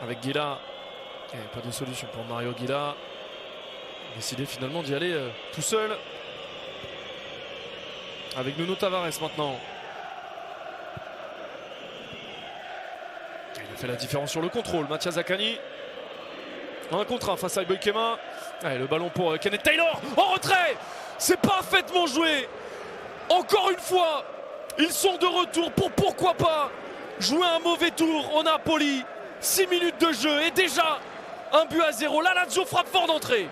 avec Guila. Pas de solution pour Mario Guila. Décidé finalement d'y aller tout seul. Avec Nuno Tavares maintenant. Il a fait la différence sur le contrôle. Mathias Zaccani. 1 contre 1 face à Boykema. Le ballon pour Kenneth Taylor. En retrait. C'est parfaitement joué. Encore une fois, ils sont de retour pour pourquoi pas jouer un mauvais tour au Napoli. 6 minutes de jeu et déjà 1-0. La Lazio frappe fort d'entrée.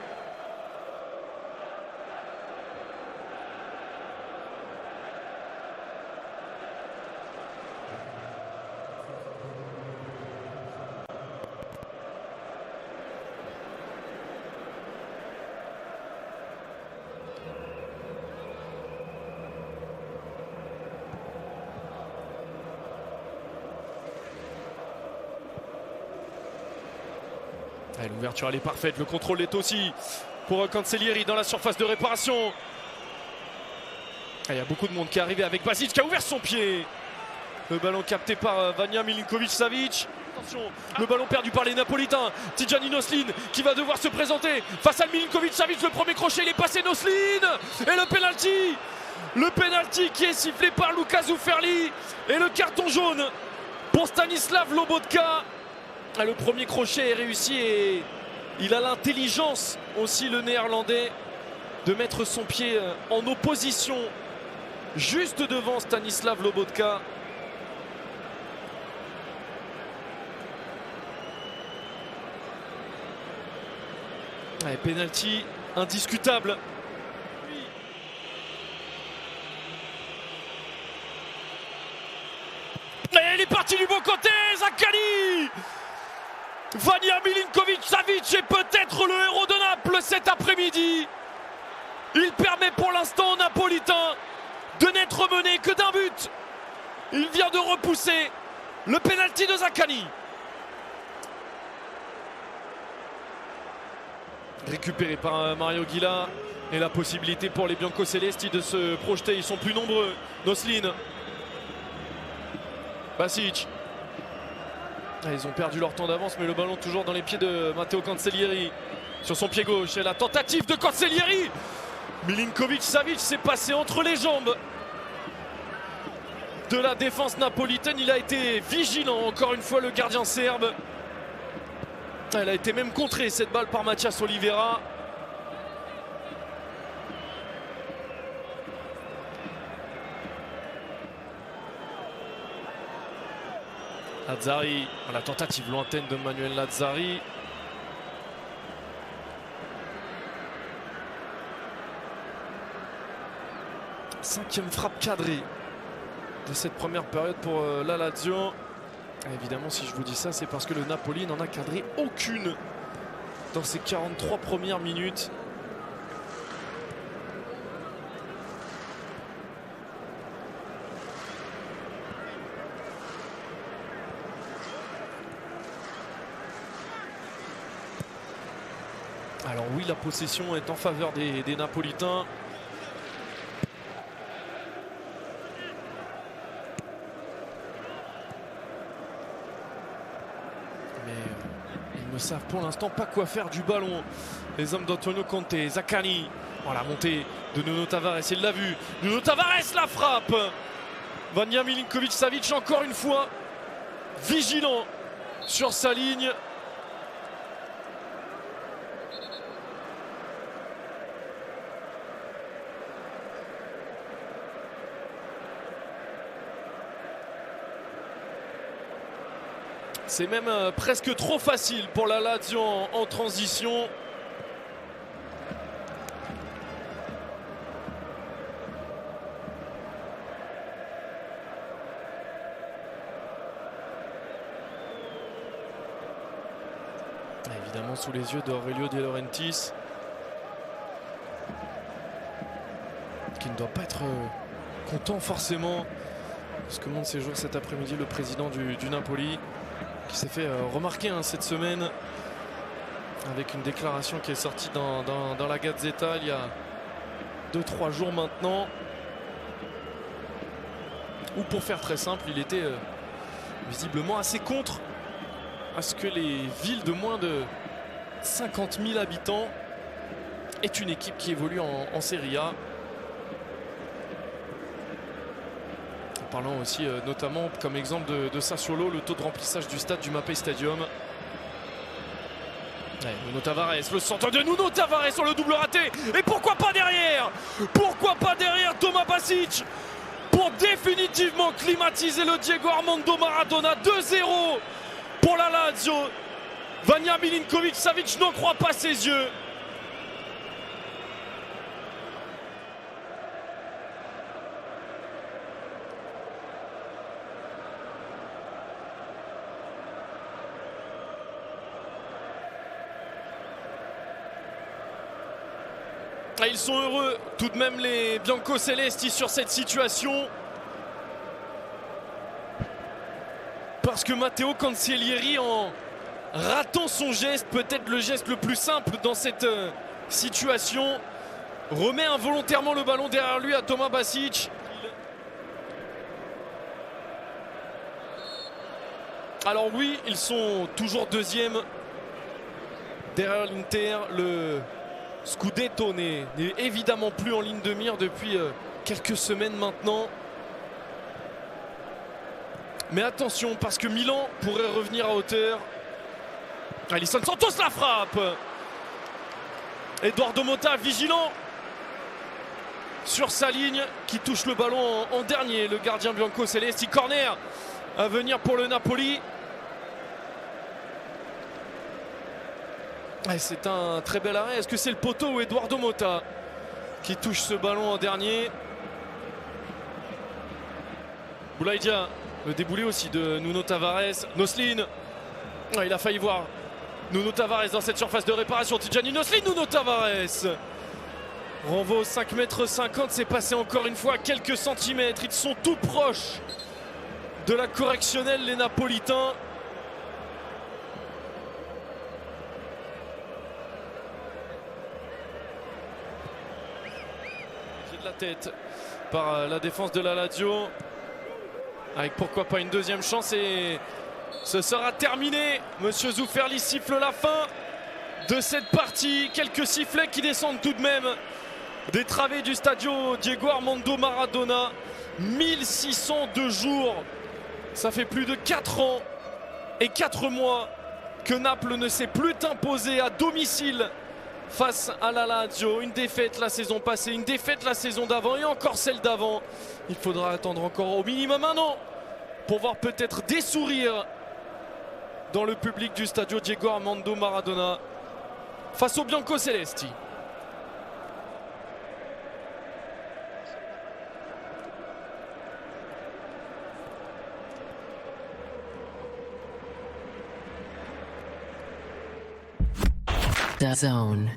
L'ouverture elle est parfaite, le contrôle est aussi pour Cancellieri dans la surface de réparation. Il y a beaucoup de monde qui est arrivé avec Basic qui a ouvert son pied. Le ballon capté par Vanja Milinkovic-Savic. Attention, le ballon perdu par les Napolitains. Tidjani Noslin qui va devoir se présenter face à Milinkovic-Savic. Le premier crochet, il est passé Noslin. Et le penalty. Le penalty qui est sifflé par Luca Zufferli. Et le carton jaune pour Stanislav Lobotka. Le premier crochet est réussi et il a l'intelligence aussi, le néerlandais, de mettre son pied en opposition juste devant Stanislav Lobotka. Penalty indiscutable. Et il est parti du bon côté, Zaccani. Vanja Milinkovic-Savic est peut-être le héros de Naples cet après-midi. Il permet pour l'instant aux Napolitains de n'être mené que d'un but. Il vient de repousser le penalty de Zaccani. Récupéré par Mario Guila. Et la possibilité pour les Biancocelesti de se projeter. Ils sont plus nombreux. Noslin. Basic. Ils ont perdu leur temps d'avance, mais le ballon toujours dans les pieds de Matteo Cancellieri. Sur son pied gauche, et la tentative de Cancellieri. Milinkovic-Savic s'est passé entre les jambes de la défense napolitaine. Il a été vigilant, encore une fois, le gardien serbe. Elle a été même contrée, cette balle, par Mathias Oliveira. Lazzari, la tentative lointaine de Manuel Lazzari. Cinquième frappe cadrée de cette première période pour la Lazio. Et évidemment, si je vous dis ça, c'est parce que le Napoli n'en a cadré aucune dans ces 43 premières minutes. Alors oui, la possession est en faveur des Napolitains. Mais ils ne savent pour l'instant pas quoi faire du ballon. Les hommes d'Antonio Conte, Zaccani. Oh, la montée de Nuno Tavares, il l'a vu. Nuno Tavares, la frappe. Vanja Milinkovic-Savic encore une fois vigilant sur sa ligne. C'est même presque trop facile pour la Lazio en transition. Évidemment sous les yeux d'Aurelio De Laurentiis, qui ne doit pas être content forcément de ce que montre ses jours cet après-midi le président du Napoli, qui s'est fait remarquer cette semaine avec une déclaration qui est sortie dans la Gazzetta il y a 2-3 jours maintenant, où pour faire très simple, il était visiblement assez contre à ce que les villes de moins de 50 000 habitants aient une équipe qui évolue en Serie A. Parlant aussi notamment comme exemple de Sassuolo, le taux de remplissage du stade du Mapei Stadium. Ouais, Nuno Tavares, le centre de Nuno Tavares sur le double raté. Et pourquoi pas derrière? Pourquoi pas derrière Thomas Basic pour définitivement climatiser le Diego Armando Maradona. 2-0 pour la Lazio. Vanja Milinkovic-Savic n'en croit pas ses yeux. Ils sont heureux tout de même les Biancocelesti sur cette situation. Parce que Matteo Cancellieri, en ratant son geste, peut-être le geste le plus simple dans cette situation, remet involontairement le ballon derrière lui à Thomas Basic. Alors oui, ils sont toujours deuxième derrière l'Inter. Le Scudetto n'est évidemment plus en ligne de mire depuis quelques semaines maintenant. Mais attention, parce que Milan pourrait revenir à hauteur. Alisson Santos la frappe. Eduardo Motta vigilant sur sa ligne, qui touche le ballon en dernier. Le gardien bianco-celesti. Corner à venir pour le Napoli. C'est un très bel arrêt. Est-ce que c'est le poteau ou Eduardo Motta qui touche ce ballon en dernier? Boulaïdia, le déboulé aussi de Nuno Tavares. Noslin, il a failli voir Nuno Tavares dans cette surface de réparation. Tidjani Noslin, Nuno Tavares. Renvoi au 5,50 m, c'est passé encore une fois quelques centimètres. Ils sont tout proches de la correctionnelle, les Napolitains. De la tête par la défense de la Lazio, avec pourquoi pas une deuxième chance, et ce sera terminé. Monsieur Zouferli siffle la fin de cette partie. Quelques sifflets qui descendent tout de même des travées du Stadio Diego Armando Maradona. 1602 jours, ça fait plus de 4 ans et 4 mois que Naples ne s'est plus imposé à domicile face à la Lazio. Une défaite la saison passée, une défaite la saison d'avant et encore celle d'avant. Il faudra attendre encore au minimum un an pour voir peut-être des sourires dans le public du Stadio Diego Armando Maradona face aux Biancocelesti. DAZN.